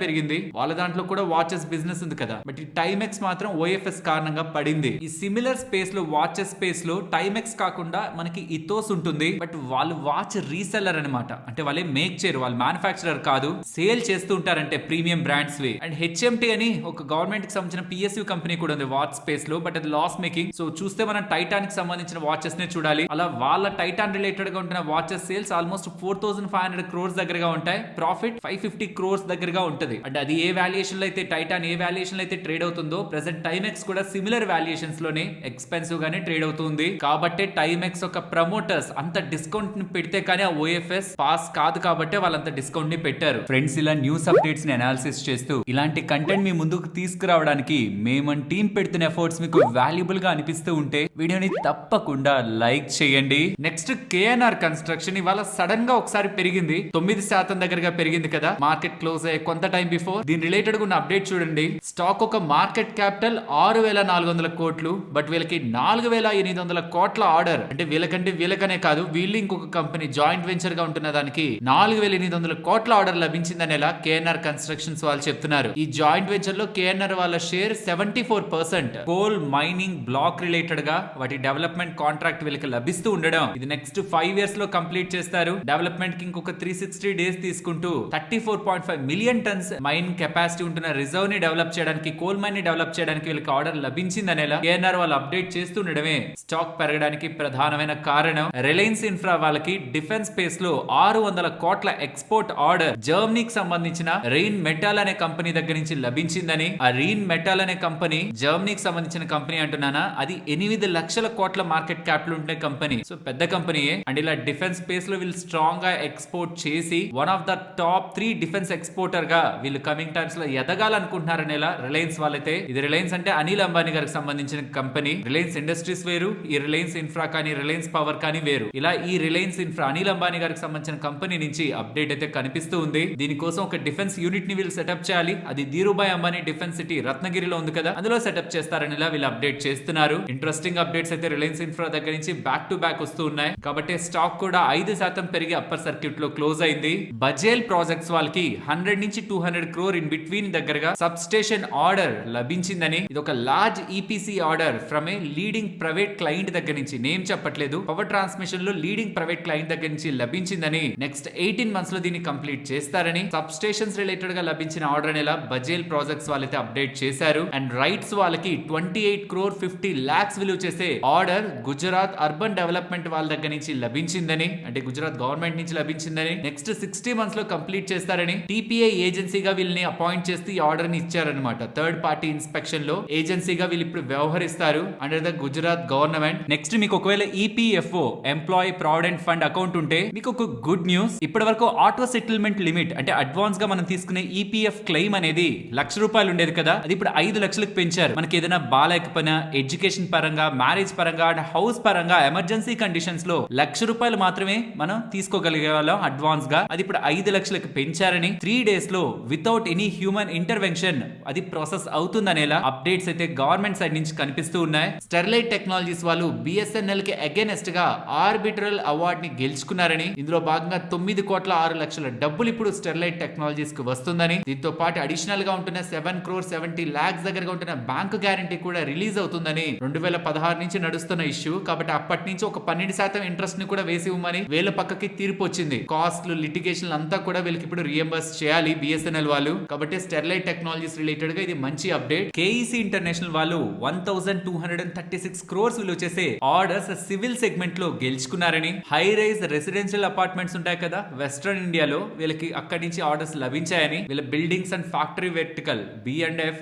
పెరిగింది. వాళ్ళ దాంట్లో కూడా వాచెస్ బిజినెస్ ఉంది కదా. బట్ ఈ టైమెక్స్ మాత్రం ఓఎఫ్ఎస్ కారణంగా పడింది. ఈ సిమిలర్ స్పేస్ లో వాచెస్ స్పేస్ లో టైమెక్స్ కాకుండా మనకి ఇథోస్ ఉంటుంది. బట్ వాళ్ళు వాచ్ రీసెల్లర్ అనమాట. అంటే వాళ్ళే మేక్ చేయరు, వాళ్ళు మ్యానుఫ్యాక్చరర్ కాదు, సేల్ చేస్తూ ఉంటారంటే ప్రీమియం బ్రాండ్స్ వి. అండ్ హెచ్ఎంటీ అని ఒక గవర్నమెంట్ కి సంబంధించిన పిఎస్యూ కంపెనీ కూడా ఉంది వాచ్ స్పేస్ లో, బట్ అది లాస్ మేకింగ్. సో చూస్తే మనం టైటాన్ కి సంబంధించిన వాచెస్ నే చూడాలి. అలా వాళ్ళ టైటాన్ రిలేటెడ్ గా ఉంటున్న వాచెస్ సేల్స్ ఆల్మోస్ట్ 4500 crores దగ్గరగా ఉంటాయి, ప్రాఫిట్ 550 crores దగ్గరగా ఉంటది. అంటే అది ఏ వాల్యుయేషన్ లో అయితే టైటాన్ ఏ వాల్యుయేషన్ లో అయితే ట్రేడ్ అవుతుందో ప్రెసెంట్ టైమెక్స్ కూడా సిమిలర్ వాల్యుయేషన్స్ లోనే ఎక్స్పెన్సివ్ గానే ట్రేడ్ అవుతుంది. కాబట్టి టైమెక్స్ ఒక ప్రమోటర్స్ అంత డిస్కౌంట్ ని పెడితే కానీ ఆ ఓఎఫ్ఎస్ పాస్ కాదు, కాబట్టి వాళ్ళంత డిస్కౌంట్ ని పెట్టారు. ఫ్రెండ్స్, ఇలా న్యూస్ అప్డేట్స్ ని అనాలిసిస్ చేస్తూ ఇలాంటి కంటెంట్ మీ ముందుకు తీసుకురావడానికి మేము టీం పెడుతున్న ఎఫర్ట్స్ మీకు వాల్యుబుల్ గా అనిపిస్తూ ఉంటే వీడియోని తప్పకుండా లైక్ చేయండి. నెక్స్ట్ కేఎన్ఆర్ కన్స్ట్రక్షన్ ఇవాళ సడన్ గా ఒకసారి పెరిగింది, 9% దగ్గరగా పెరిగింది కదా మార్కెట్ క్లోజ్ అయ్యే కొంత టైం బిఫోర్. దీని రిలేటెడ్ ఉన్న అప్డేట్ చూడండి. స్టాక్ ఒక మార్కెట్ క్యాపిటల్ 6400 కోట్లు, బట్ వీళ్ళకి 4800 కోట్ల ఆర్డర్. అంటే వీళ్ళకనే కాదు, వీళ్ళు ఇంకొక కంపెనీ జాయింట్ వెంచర్ గా ఉంటున్న దానికి 4800 కోట్ల ఆర్డర్ లభించిందనేలా కేఎన్ఆర్ కన్స్ట్రక్షన్స్ వాళ్ళు చెప్తున్నారు. ఈ జాయింట్ వెంచర్ లో కేఎన్ఆర్ వాళ్ళ share 74%. Coal mining block related గా వాటి డెవలప్మెంట్ కాంట్రాక్ట్ వీళ్ళకి లభిస్తూ ఉండడం, ఇది నెక్స్ట్ 5 years లో కంప్లీట్ చేస్తారు. డెవలప్మెంట్ కి ఇంకొక 360 days తీసుకుంటూ 34.5 million tons మైన్ కెపాసిటీ ఉంటున్న రిజర్వ్ ని డెవలప్ చేయడానికి, కోల్ మైన్ ని డెవలప్ చేయడానికి వీళ్ళకి ఆర్డర్ లభించిందనేలా కేఎన్ఆర్ వాళ్ళు అప్డేట్ చేస్తుండడమే స్టాక్ పెరగడానికి ప్రధానమైన కారణం. రిలయన్స్ ఇన్ఫ్రా వాళ్ళకి డిఫెన్స్ స్పేస్ లో 600 కోట్ల ఎక్స్పోర్ట్ ఆర్డర్ జర్మనీకి సంబంధించిన రెయిన్ మెటల్ అనే కంపెనీ దగ్గర నుంచి లభించిందని. ఆ రెయిన్ మెటల్ అనే కంపెనీ జర్మనీకి సంబంధించిన కంపెనీ అంటున్నానా, అది 8 లక్షల కోట్ల మార్కెట్ క్యాపిటల్ ఉండే కంపెనీ. సో పెద్ద కంపెనీయే. అండ్ ఇలా డిఫెన్స్ స్పేస్ లో వీళ్ళు స్ట్రాంగ్ గా ఎక్స్పోర్ట్ చేసి one of the top 3 defence exporter గా వీళ్ళు కమింగ్ టైమ్స్ లో ఎదగాలనుకుంటున్నారనేలా రిలయన్స్ వాళ్ళైతే. ఇది రిలయన్స్ అంటే అనిల్ అంబానీ గారికి సంబంధించిన కంపెనీ. రిలయన్స్ ఇండస్ట్రీస్ వేరు, ఈ రిలయన్స్ ఇన్ఫ్రా కానీ రిలయన్స్ పవర్ కానీ వేరు. ఇలా ఈ రిలయన్స్ ఇన్ఫ్రా అనిల్ అంబానీ గారికి సంబంధించిన కంపెనీ నుంచి అప్డేట్ అయితే కనిపిస్తూ ఉంది. దీనికోసం ఒక డిఫెన్స్ యూనిట్ ని వీళ్ళు సెటప్ చేయాలి. అది ధీరుభాయ్ అంబానీ డిఫెన్స్ సిటీ రత్నగిరిలో ఉంది కదా, అందులో సెటప్ చేస్తారని వీళ్ళు అప్డేట్ చేస్తున్నారు. ఇంట్రెస్టింగ్ అప్డేట్స్ అయితే రిలయన్స్ ఇన్ఫ్రా దగ్గర నుంచి బ్యాక్ టు బ్యాక్ వస్తూ ఉన్నాయి. కాబట్టి స్టాక్ కూడా 5% పెరిగి అప్పర్ సర్క్యూట్ లో క్లోజ్ అయింది. బజేల్ ప్రాజెక్ట్స్ వాళ్ళకి 100 నుంచి 200 crore ఇన్ బిట్వీన్ దగ్గరగా సబ్ స్టేషన్ ఆర్డర్ లభించిందని. ఇది ఒక large EPC order from A leading private client దగ్గర నుంచి, నేమ్ చెప్పట్లేదు, పవర్ ట్రాన్స్మిషన్ లో లీడింగ్ ప్రైవేట్ క్లయింట్ దగ్గర నుంచి లభించిందని. నెక్స్ట్ 18 months లో దీన్ని కంప్లీట్ చేస్తారని. సబ్ స్టేషన్స్ రిలేటెడ్ గా లభించిన ఆర్డర్ అనేలా బజేల్ ప్రాజెక్ట్స్ వాళ్ళైతే అప్డేట్ చేశారు. అండ్ రైట్స్ వాళ్ళకి 28 crore 50 lakhs విలువ చేసే ఆర్డర్ గుజరాత్ అర్బన్ డెవలప్మెంట్ వాళ్ళ దగ్గర నుంచి లభించిందని, అంటే గుజరాత్ గవర్నమెంట్ నుంచి లభించిందని. నెక్స్ట్ 60 months లో కంప్లీట్ చేస్తారని. టీపీఐ ఏజెన్సీగా వీళ్ళని అపాయింట్ చేస్తూ ఈ ఆర్డర్ ని ఇచ్చారనమాట. థర్డ్ పార్టీ ఇన్స్పెక్షన్ లో ఏజెన్సీగా వీళ్ళు ఇప్పుడు వ్యవహరిస్తారు under the Gujarat government. Next మీకు ఒకవేళ EPFO employee provident fund account ఉంటే మీకు ఒక గుడ్ న్యూస్. ఇప్పటి వరకు ఆటో సెటిల్మెంట్ లిమిట్, అంటే అడ్వాన్స్ గా మనం తీసుకునే ఈపీఎఫ్ క్లెయిమ్ అనేది ₹1,00,000 ఉండేది కదా, అది ఇప్పుడు 5 లక్షలకు పెంచారు. మనకి ఏదైనా బాలేకపోయినా, ఎడ్యుకేషన్ పరంగా, మ్యారేజ్ పరంగా అండ్ హౌస్ పరంగా ఎమర్జెన్సీ కండిషన్స్ లో ₹1,00,000 మాత్రమే మనం తీసుకోగలిగే వాళ్ళం అడ్వాన్స్ గా. అది ఇప్పుడు 5 లక్షలకు పెంచారని. 3 days లో వితౌట్ ఎనీ హ్యూమన్ ఇంటర్వెన్షన్ అది ప్రాసెస్ అవుతుందనేలా అప్డేట్స్ అయితే గవర్నమెంట్ సైడ్ నుంచి కనిపిస్తూ ఉన్నాయి. స్టెర్లైట్ టెక్నాలజీస్ వాళ్ళు బిఎస్ఎన్ఎల్ కి అగైనెస్ట్ గా ఆర్బిట్రల్ అవార్డ్ ని గెలుచుకున్నారని. ఇందులో భాగంగా 9,06,00,000 డబ్బులు ఇప్పుడు స్టెర్లైట్ టెక్నాలజీస్ కి వస్తుందని. దీంతో పాటు అడిషనల్ గా ఉంటున్న 7 crore 70 lakhs దగ్గరగా ఉంటున్న బ్యాంకు గ్యారంటీ కూడా రిలీజ్ అవుతుందని 2016 నుంచి నడుస్తున్న ఇష్యూ. కాబట్టి అప్పటి నుంచి ఒక 12% ఇంట్రెస్ట్ ని కూడా వేసి ఇవ్వమని వీళ్ళ పక్కకి తీర్పు వచ్చింది. కాస్ట్లు, లిటిగేషన్ అంతా కూడా వీళ్ళకి ఇప్పుడు రియంబర్స్ చేయాలి బిఎస్ఎన్ఎల్ వాళ్ళు. కాబట్టి స్టెర్లైట్ టెక్నాలజీస్ రిలేటెడ్ గా ఇది మంచి అప్డేట్. కేఈసీ ఇంటర్నేషనల్ వాళ్ళు 1236 crores విలువ చేసే ఆర్డర్స్ సివిల్ సెగ్మెంట్ లో గెలుచుకున్నారని. హై రైజ్ రెసిడెన్షియల్ అపార్ట్మెంట్స్ ఉంటాయి కదా వెస్ట్రన్ ఇండియాలో, వీళ్ళకి అక్కడి నుంచి ఆర్డర్స్ లభించాయని. వీళ్ళ buildings and factory vertical B&F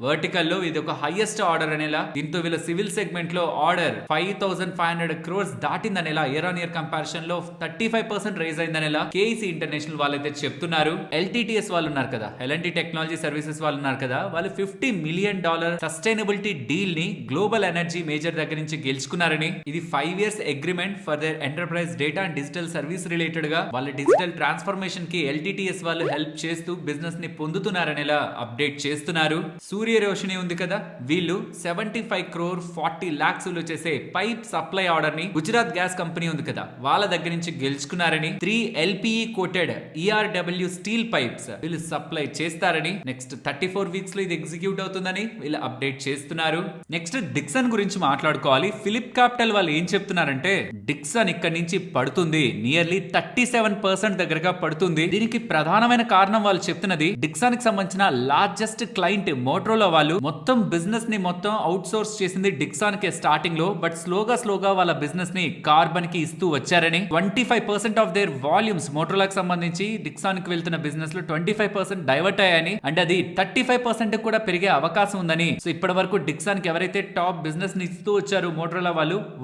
vertical లో ఇది ఒక హైయెస్ట్ ఆర్డర్ అనేలా. దీంతో వీళ్ళ సివిల్ సెగ్మెంట్ లో ఆర్డర్ 5,500 crores దాటిందనేలా. ఇయర్ ఆన్ ఇయర్ కంపారిజన్ లో 35% రైజ్ అయిందనేలా కేఈసీ ఇంటర్నేషనల్ వాళ్ళైతే చెప్తున్నారు. ఎల్టీటీఎస్ వాళ్ళు ఉన్నారు కదా, ఎల్ఎన్టీ టెక్నాలజీ సర్వీసెస్ వాళ్ళు ఉన్నారు కదా, వాళ్ళు $50 million సస్టైనబిలిటీ డీల్ ని గ్లోబల్ ఎనర్జీ మేజర్ దగ్గర నుంచి గెలుచుకున్నారని. ఇది 5 years agreement for their enterprise data and digital service related గా వాళ్ళ డిజిటల్ ట్రాన్స్ఫర్మేషన్ కి ఎల్టీటీఎస్ వాళ్ళు హెల్ప్ చేస్తూ బిజినెస్ ని పొందుతున్నారనేలా అప్డేట్ చేస్తున్నారు. సూర్య రోషిని ఉంది కదా, వీళ్ళు 75 crore 40 lakhs విలువ చేసే పైప్ సప్లై ఆర్డర్ ని గుజరాత్ గ్యాస్ కంపెనీ ఉంది కదా వాళ్ళ దగ్గర నుంచి గెలుచుకున్నారని. 3 LPE coated ERW steel pipes వీళ్ళు సప్లై చేస్తారని. నెక్స్ట్ 34 weeks లో ఇది ఎగ్జిక్యూట్ అవుతుందని వీళ్ళు అప్డేట్ చేస్తున్నారు. నెక్స్ట్ డిక్సన్ గురించి మాట్లాడుకోవాలి. ఫిలిప్ క్యాపిటల్ వాళ్ళు ఏం చెప్తున్నారంటే డిక్సన్ ఇక్కడ నుంచి పడుతుంది నియర్లీ 37% దగ్గరగా పడుతుంది. దీనికి ప్రధానమైన కారణం వాళ్ళు చెప్తున్నది, డిక్సాన్ కి సంబంధించిన లార్జెస్ట్ క్లయింట్ మోటరోలా వాళ్ళు మొత్తం బిజినెస్ ని మొత్తం అవుట్ సోర్స్ చేసింది డిక్సాన్ కి స్టార్టింగ్ లో. బట్ స్లోగా వాళ్ళ బిజినెస్ ని కార్బన్ కి ఇస్తూ వచ్చారని, 25% ఆఫ్ దేర్ వాల్యూమ్స్ మోటరోలాకి సంబంధించి డిక్సాన్ కి వెళ్తున్న బిజినెస్ లో 25% డైవర్ట్ అయ్యాయని, అండ్ అది 35% కూడా పెరిగే అవకాశం ఉందని. సో ఇప్పటి వరకు డిక్సాన్ కి ఎవరైతే టాప్ బిజినెస్ ని ఇస్తూ వచ్చారు మోటరోలా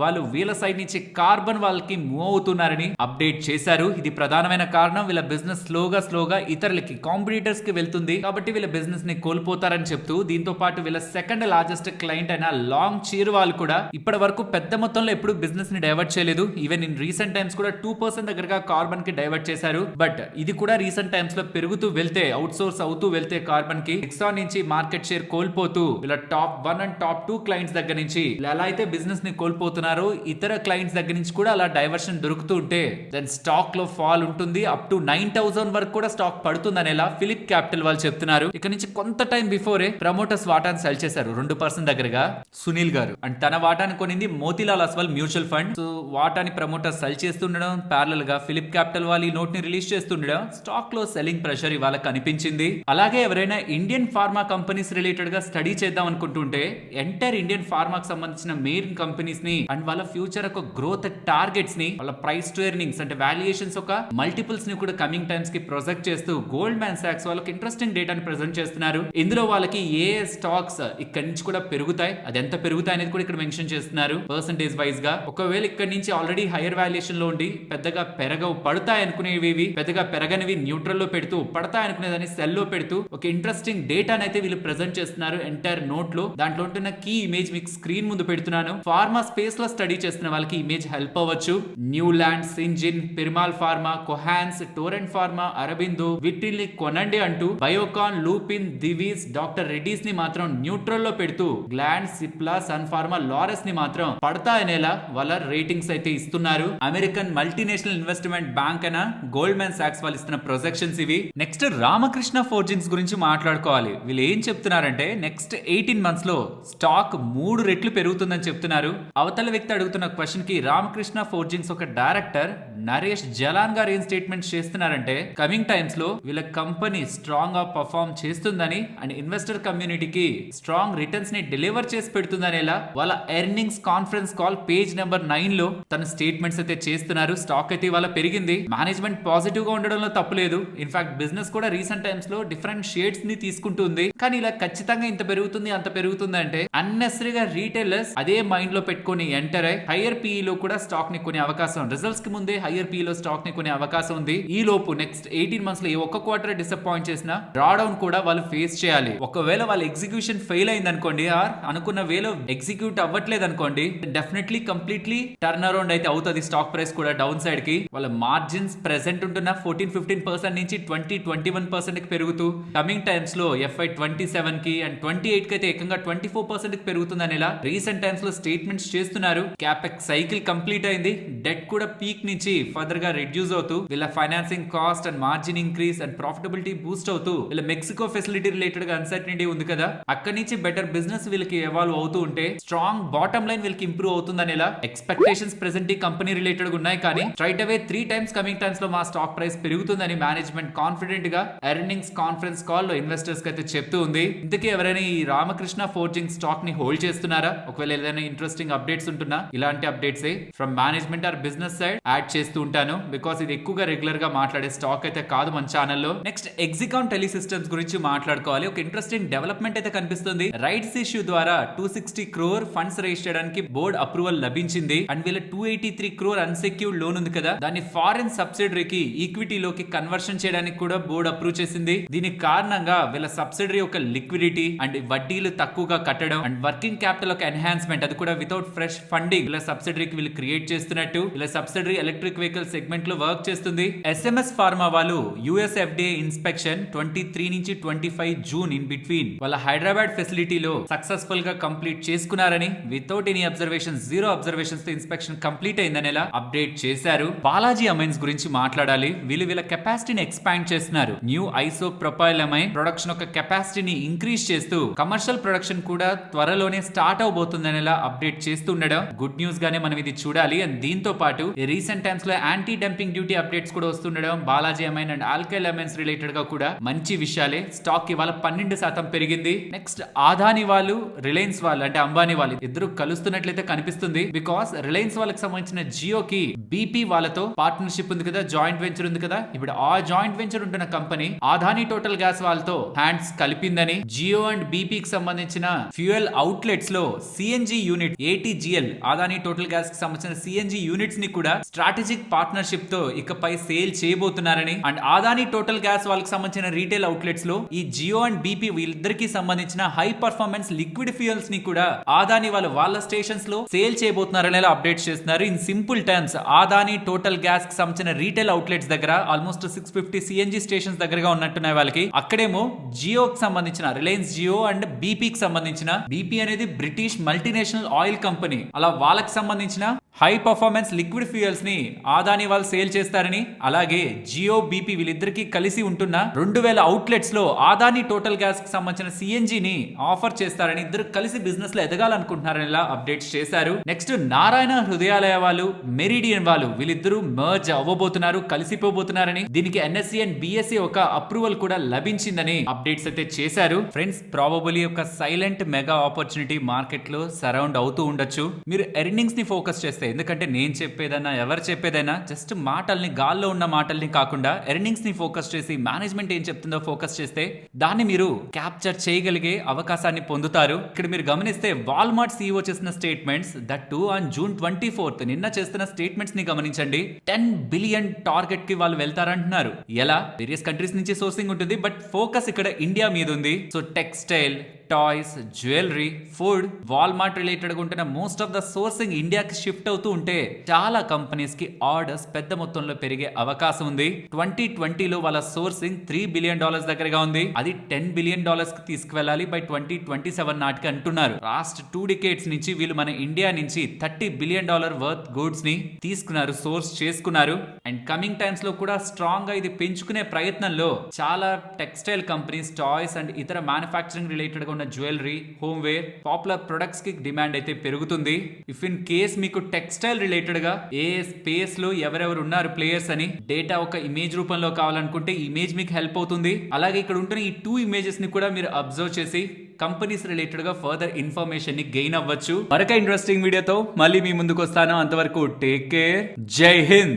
వాళ్ళు వీళ్ళ సైడ్ నుంచి కార్బన్ వాళ్ళకి మూవ్ అవుతున్నారని అప్డేట్ చేశారు. ఇది ప్రధానమైన కారణం. వీళ్ళ బిజినెస్ స్లోగా ఇతరులకి కాంపిటీటర్స్ కి వెళ్తుంది కాబట్టి వీళ్ళ బిజినెస్ ని కోల్పోతారని చెప్తూ, దీంతో పాటు వీళ్ళ సెకండ్ లార్జెస్ట్ క్లయింట్ అయిన లాంగ్ చీర్ వాళ్ళు కూడా ఇప్పటి వరకు పెద్ద మొత్తంలో ఎప్పుడు బిజినెస్ ని డైవర్ట్ చేయలేదు. ఈవెన్ ఇన్ రీసెంట్ టైమ్స్ కూడా 2% దగ్గరగా కార్బన్ కి డైవర్ట్ చేశారు. బట్ ఇది కూడా రీసెంట్ టైమ్స్ లో పెరుగుతూ వెళ్తే, అవుట్ సోర్స్ అవుతూ వెళ్తే కార్బన్ కి డిక్సాన్ నుంచి మార్కెట్ షేర్ కోల్పోతూ వీళ్ళ టాప్ 1 అండ్ టాప్ 2 క్లయింట్స్ దగ్గర నుంచి ఎలా అయితే బిజినెస్ ని కోల్పోతున్నారో ఇతర క్లయింట్స్ దగ్గర నుంచి కూడా అలా డైవర్షన్ దొరుకుతూ ఉంటే దెన్ స్టాక్ లో ఫాల్ ఉంటుంది. అప్ టు 9,000 వరకు కూడా స్టాక్ పడుతుందని ఎలా ఫిలిప్ క్యాపిటల్ వాళ్ళు చెప్తున్నారు. ఇక నుంచి కొంత టైం బిఫోరే ప్రమోటర్స్ వాటాను సెల్ చేశారు 2% దగ్గరగా సునీల్ గారు. అండ్ తన వాటాను కొనింది Motilal Oswal mutual fund. So వాటాని ప్రమోటర్స్ సెల్ చేస్తుండడం, ప్యారలల్ గా ఫిలిప్ క్యాపిటల్ వాళ్ళు ఈ నోట్ ని రిలీజ్ చేస్తుండడం స్టాక్ లో సెల్లింగ్ ప్రెషర్ ఇవాళ కనిపించింది. అలాగే ఎవరైనా ఇండియన్ ఫార్మా కంపెనీస్ రిలేటెడ్ గా స్టడీ చేద్దాం అనుకుంటుంటే ఎంటైర్ ఇండియన్ ఫార్మాకి సంబంధించిన మెయిన్ కంపెనీస్ ని అండ్ వాళ్ళ ఫ్యూచర్ ఒక గ్రోత్ టార్గెట్స్ ని, వాళ్ళ ప్రైస్ టు ఎర్నింగ్స్ అంటే వాల్యుయేషన్స్ ఒక మల్టిపుల్స్ ని కూడా కమింగ్ టైమ్స్ కి ప్రొజెక్ట్ చేస్తూ గోల్డ్ మ్యాన్ సాక్స్ వాళ్ళకి ఇంట్రెస్టింగ్ డేటాని ప్రెజెంట్ చేస్తున్నారు. ఇందులో వాళ్ళకి ఏ స్టాక్స్ ఇక్కడి నుంచి కూడా పెరుగుతాయి, అది ఎంత పెరుగుతాయి అనేది కూడా ఇక్కడ మెన్షన్ చేస్తున్నారు పర్సెంటేజ్ వైజ్ గా. ఒకవేళ ఇక్కడ నుంచి ఆల్రెడీ హైయర్ వాల్యుయేషన్ లో ఉండి పెద్దగా పెరగవు, పడతాయి అనుకునేవి పెద్దగా పెరగనివి న్యూట్రల్ లో పెడుతూ, పడతాయి అనుకునేదాన్ని సెల్ లో పెడుతూ ఒక ఇంట్రెస్టింగ్ డేటాని అయితే వీళ్ళు ప్రెజెంట్ చేస్తున్నారు ఎంటైర్ నోట్ లో. దాంట్లో ఉంటున్న కీ ఇమేజ్ మీకు స్క్రీన్ ముందు పెడుతున్నాను. ఫార్మా స్పేస్ లో స్టడీ చేస్తున్న వాళ్ళకి ఇమేజ్ హెల్ప్ అవ్వచ్చు. Neuland, Syngene, Piramal pharma, Cohance, Torrent pharma, Aurobindo వీటిని కొనండి అంటూ బయోకాన్, లూపిన్, దివీస్, డాక్టర్ రెడ్డీస్ ని మాత్రం న్యూట్రల్ లో పెడుతూ గ్లాండ్, సిప్లా, సన్ ఫార్మా, లారెస్ ని మాత్రం పడతాయనేలా వాళ్ళ రేటింగ్స్ అయితే ఇస్తున్నారు. అమెరికన్ మల్టీనేషనల్ ఇన్వెస్ట్మెంట్ బ్యాంక్ అయిన గోల్డ్ మ్యాన్ సాక్స్ వాళ్ళు ఇస్తున్న ప్రొజెక్షన్స్ ఇవి. నెక్స్ట్ రామకృష్ణ ఫోర్జింగ్స్ గురించి మాట్లాడుకోవాలి. వీళ్ళు ఏం చెప్తున్నారంటే నెక్స్ట్ 18 మంత్స్ లో స్టాక్ 3 రెట్లు పెరుగుతుందని చెప్తున్నారు. అవతల వ్యక్తి అడుగుతున్న క్వశ్చన్ కి రామకృష్ణ ఫోర్జింగ్స్ ఒక డైరెక్టర్ నరేష్ జలాన్ గారు ఏం స్టేట్మెంట్ చేస్తున్నారంటే కమింగ్ టైమ్స్ లో వీళ్ళ కంపెనీ స్ట్రాంగ్ గా పర్ఫార్మ్ చేస్తుందని అండ్ ఇన్వెస్టర్ కమ్యూనిటీకి స్ట్రాంగ్ రిటర్న్స్ ని డెలివర్ చేసి పెడుతుందనేలా వాళ్ళ earnings conference call page number 9 లో తన స్టేట్మెంట్స్ అయితే చేస్తున్నారు. స్టాక్ అయితే ఇవాళ పెరిగింది. మేనేజ్మెంట్ పాజిటివ్ గా ఉండడంలో తప్పులేదు. ఇన్ఫాక్ట్ బిజినెస్ కూడా రీసెంట్ టైమ్స్ లో డిఫరెంట్ షేడ్స్ ని తీసుకుంటుంది. కానీ ఇలా ఖచ్చితంగా ఇంత పెరుగుతుంది అంత పెరుగుతుంది అంటే అన్నెసరీగా రీటైలర్స్ అదే మైండ్ లో పెట్టుకుని ఎంటర్ అయ్యి హైయర్ పీఈ లో కూడా స్టాక్ ని కొనే అవకాశం, రిజల్ట్స్ కి ముందే హైయర్ పీఈ లో స్టాక్ ని కొనే అవకాశం ఉంది. ఈ లోపు నెక్స్ట్ 18 మంత్స్ లో ఏ ఒక్క క్వార్టర్ డిసప్పాయింట్ చేసినా డ్రా డౌన్ కూడా వాళ్ళు ఫేస్ చేయాలి. ఒకవేళ వాళ్ళ ఎగ్జిక్యూషన్ ఫెయిల్ అయింది అనుకోండి, ఆర్ అనుకున్న వేలో ఎగ్జిక్యూట్ అవ్వట్లేదు అనుకోండి, డెఫినెట్లీ కంప్లీట్లీ టర్న్ అరౌండ్ అయితే అవుతుంది స్టాక్ ప్రైస్ కూడా డౌన్ సైడ్ కి. వాళ్ళ మార్జిన్స్ ప్రెసెంట్ ఉంటున్న 14-15% నుంచి 20-21% కి పెరుగుతూ కమింగ్ టైమ్స్ లో FY 27 కి అండ్ 28 కి అయితే ఏకంగా 24% కి పెరుగుతుంది అనేలా రీసెంట్ టైమ్స్ లో స్టేట్మెంట్స్ చేస్తున్నారు. క్యాపెక్స్ సైకిల్ కంప్లీట్ అయింది. డెట్ కూడా పీక్ నుంచి ఫర్దర్ గా రిడ్యూస్ అవుతూ వీళ్ళ financing cost and margin increase and profitability Boost అవుతూ వీళ్ళ మెక్సికో ఫెసిలిటీ రిలేటెడ్ గా అన్సర్టనిటీ ఉంది కదా, అక్కడి నుంచి బెటర్ బిజినెస్ వీళ్ళకి ఎవాల్వ్ అవుతూ ఉంటే స్ట్రాంగ్ బాటమ్ లైన్ వీళ్ళకి ఇంప్రూవ్ అవుతుంది అనేలా ఎక్స్పెక్టేషన్స్ ప్రెసెంట్ ఈ కంపెనీ రిలేటెడ్ గా ఉన్నాయి. కానీ స్ట్రైట్ అవే 3 టైమ్స్ కమింగ్ టైమ్స్ లో మా స్టాక్ ప్రైస్ పెరుగుతుందని మేనేజ్మెంట్ కాన్ఫిడెంట్ గా ఎర్నింగ్స్ కాన్ఫరెన్స్ కాల్ లో ఇన్వెస్టర్స్ కి అయితే చెప్తూ ఉంది. ఇందుకే ఎవరైనా ఈ రామకృష్ణ ఫోర్జింగ్ స్టాక్ ని హోల్డ్ చేస్తున్నారా? ఒకవేళ ఏదైనా ఇంట్రెస్టింగ్ అప్డేట్స్ ఉంటున్నా ఇలాంటి updates from management or business side add చేస్తూ ఉంటాను. బికాస్ ఇది ఎక్కువగా రెగ్యులర్ గా మాట్లాడే స్టాక్ అయితే కాదు మన ఛానల్లో. నెక్స్ట్ ఎగ్జికాన్ టెలిసిస్టమ్స్ గురించి మాట్లాడుకోవాలి. ఒక ఇంట్రెస్టింగ్ డెవలప్మెంట్ అయితే కనిపిస్తుంది. రైట్స్ ఇష్యూ ద్వారా 260 crore ఫండ్స్ రేస్ చేయడానికి బోర్డ్ అప్రూవల్ లభించింది. అండ్ వీళ్ళ 283 crore అన్సెక్యూర్డ్ లోన్ ఉంది కదా, దాన్ని ఫారెన్ సబ్సిడరీకి ఈక్విటీలోకి కన్వర్షన్ చేయడానికి కూడా బోర్డ్ అప్రూవ్ చేసింది. దీనికి కారణంగా వీళ్ళ సబ్సిడరీ ఒక లిక్విడిటీ అండ్ వడ్డీలు తక్కువగా కట్టడం అండ్ వర్కింగ్ క్యాపిటల్ ఒక ఎన్హాన్స్మెంట్, అది కూడా వితౌట్ ఫ్రెష్ ఫండింగ్ వీళ్ళ సబ్సిడరీకి వీళ్ళు క్రియేట్ చేస్తున్నట్టు. వీళ్ళ సబ్సిడరీ ఎలక్ట్రిక్ వెహికల్ సెగ్మెంట్ లో వర్క్ చేస్తుంది. SMS ఫార్మా వాళ్ళు US FDA ఇన్స్పెక్షన్ 23 నుంచి 25 జూన్ ఇన్ బిట్వీన్ వాళ్ళ హైదరాబాద్ ఫెసిలిటీలో సక్సెస్ఫుల్ గా కంప్లీట్ చేసుకున్నారని, వితౌట్ ఎనీ అబ్జర్వేషన్, 0 అబ్జర్వేషన్స్ తో ఇన్స్పెక్షన్ కంప్లీట్ అయిందనేలా అప్డేట్ చేశారు. బాలాజీ అమైన్స్ గురించి మాట్లాడాలి. వీళ్ళ కెపాసిటీని ఎక్స్పాండ్ చేస్తున్నారు. న్యూ ఐసో ప్రొపైల్ అమైన్ ప్రొడక్షన్ ఒక కెపాసిటీని ఇంక్రీజ్ చేస్తూ కమర్షియల్ ప్రొడక్షన్ కూడా త్వరలోనే స్టార్ట్ అవబోతుందనేలా అప్డేట్ చేస్తుండడం గుడ్ న్యూస్ గానే మనం ఇది చూడాలి. అండ్ దీంతో పాటు రీసెంట్ టైమ్స్ లో యాంటీ డంపింగ్ డ్యూటీ అప్డేట్స్ కూడా వస్తుండడం, Balaji amine and alkyl amines related గా కూడా మంచి విషయాలే. స్టాక్ ఇవాళ 12% పెరిగింది. నెక్స్ట్ ఆదాని వాళ్ళు, రిలయన్స్ వాళ్ళు అంటే అంబానీ వాళ్ళు ఇద్దరు కలుస్తున్నట్లయితే కనిపిస్తుంది. బికాస్ రిలయన్స్ వాళ్ళకి సంబంధించిన జియోకి బీపీ వాళ్ళతో పార్ట్నర్షిప్ ఉంది కదా, జాయింట్ వెంచర్ ఉంది కదా. ఇప్పుడు ఆ జాయింట్ వెంచర్ ఉంటున్న కంపెనీ ఆదాని టోటల్ గ్యాస్ వాళ్ళతో హ్యాండ్స్ కలిపిందని, జియో అండ్ బీపీకి సంబంధించిన ఫ్యూయల్ అవుట్లెట్స్ లో CNG unit ATGL Adani total gas కి సంబంధించిన సిఎన్జి యూనిట్స్ ని కూడా స్ట్రాటజిక్ పార్ట్నర్షిప్ తో ఇకపై సేల్ చేయబోతున్నారని, అండ్ ఆదాని టోటల్ గ్యాస్ వాళ్ళకి సంబంధించిన రీటైల్ అవుట్లెట్స్ లో ఈ జియో అండ్ బీపీ వీళ్ళిద్దరికి సంబంధించిన హై పర్ఫార్మెన్స్ లిక్విడ్ ఫ్యూయల్స్ ని కూడా ఆదాని వాళ్ళ స్టేషన్స్ లో సేల్ చేయబోతున్నారని అప్డేట్స్ చేస్తున్నారు. In simple terms Adani total gas కి సంబంధించిన రీటైల్ అవుట్లెట్స్ దగ్గర ఆల్మోస్ట్ 650 సిఎన్జి స్టేషన్స్ దగ్గరగా ఉన్నట్టున్నాయి వాళ్ళకి. అక్కడేమో జియోకి సంబంధించిన రిలయన్స్ జియో అండ్ బీపీకి సంబంధించిన, బీపీ అనేది బ్రిటిష్ మల్టీనేషనల్ ఆయిల్ కంపెనీ, అలా వాళ్ళకి సంబంధించిన హై పర్ఫార్మెన్స్ లిక్విడ్ ఫ్యూయల్స్ ని ఆదాని వాళ్ళు సేల్ చేస్తారని, అలాగే జియో బీపీ వీళ్ళిద్దరికి కలిసి ఉంటున్న 2000 అవుట్లెట్స్ లో ఆదాని టోటల్ గ్యాస్ కి సంబంధించిన సిఎన్జి ని ఆఫర్ చేస్తారని, ఇద్దరు కలిసి బిజినెస్ లో ఎదగాలనుకుంటున్నారని ఇలా అప్డేట్స్ చేశారు. నెక్స్ట్ నారాయణ హృదయాలయ వాళ్ళు, మెరిడియన్ వాళ్ళు వీళ్ళిద్దరూ మర్జ్ అవ్వబోతున్నారు, కలిసిపోబోతున్నారని, దీనికి ఎన్ఎస్సి అండ్ బిఎస్సి ఒక అప్రూవల్ కూడా లభించిందని అప్డేట్స్ అయితే చేశారు. ఫ్రెండ్స్, ప్రాబబుల్లీ ఒక సైలెంట్ మెగా ఆపర్చునిటీ మార్కెట్ లో సరౌండ్ అవుతూ ఉండొచ్చు. మీరు ఎర్నింగ్స్ ని ఫోకస్ చేస్తే, ఎందుకంటే నేను చెప్పేదైనా ఎవరు చెప్పేదైనా జస్ట్ మాటల్ని, గాల్లో ఉన్న మాటల్ని కాకుండా ఎర్నింగ్స్ ని ఫోకస్ చేసి మేనేజ్మెంట్ ఏం చెప్తుందో ఫోకస్ చేస్తే దాన్ని మీరు క్యాప్చర్ చేయగలిగే అవకాశాన్ని పొందుతారు. ఇక్కడ మీరు గమనిస్తే వాల్మార్ట్ CEO చేసిన statements, that to on June 24 నిన్న చేస్తున్న స్టేట్మెంట్స్ ని గమనించండి. 10 బిలియన్ టార్గెట్ కి వాళ్ళు వెళ్తారంటున్నారు. ఎలా? వేరియస్ కంట్రీస్ నుంచి సోర్సింగ్ ఉంటుంది, బట్ ఫోకస్ ఇక్కడ ఇండియా మీద ఉంది. So textile, toys, jewellery, food, Walmart related ఉంటున్న మోస్ట్ ఆఫ్ ద సోర్సింగ్ ఇండియాకి షిఫ్ట్ అవుతూ ఉంటే చాలా కంపెనీస్ కి ఆర్డర్స్ పెద్ద మొత్తంలో పెరిగే అవకాశం ఉంది. 2020లో వాళ్ళ సోర్సింగ్ $3 బిలియన్ దగ్గరగా ఉంది. అది $10 బిలియన్ కి తీసుకువెళ్ళాలి బై 2027 నాటికి అంటున్నారు. లాస్ట్ 2 డికేడ్స్ నుంచి వీళ్ళు మన ఇండియా నుంచి $30 బిలియన్ వర్త్ గూడ్స్ ని తీసుకున్నారు, సోర్స్ చేసుకున్నారు. అండ్ కమింగ్ టైమ్స్ లో కూడా స్ట్రాంగ్ గా ఇది పెంచుకునే ప్రయత్నంలో చాలా టెక్స్టైల్ కంపెనీస్, టాయ్స్ అండ్ ఇతర మ్యానుఫ్యాక్చరింగ్ రిలేటెడ్ గా ఉన్న jewellery, home wear, popular products కి డిమాండ్ అయితే పెరుగుతుంది. ఇఫ్ ఇన్ కేస్ మీకు టెక్స్టైల్ రిలేటెడ్ గా ఏ స్పేస్ లో ఎవరెవరు ఉన్నారు ప్లేయర్స్ అని డేటా ఒక ఇమేజ్ రూపంలో కావాలనుకుంటే ఇమేజ్ మీకు హెల్ప్ అవుతుంది. అలాగే ఇక్కడ ఉంటున్న ఈ 2 ఇమేజెస్ ని కూడా మీరు అబ్జర్వ్ చేసి కంపెనీస్ రిలేటెడ్ గా ఫర్దర్ ఇన్ఫర్మేషన్ ని గెయిన్ అవ్వచ్చు. మరొక ఇంట్రెస్టింగ్ వీడియోతో మళ్ళీ మీ ముందుకు వస్తాను. అంతవరకు టేక్ కేర్. జై హింద్.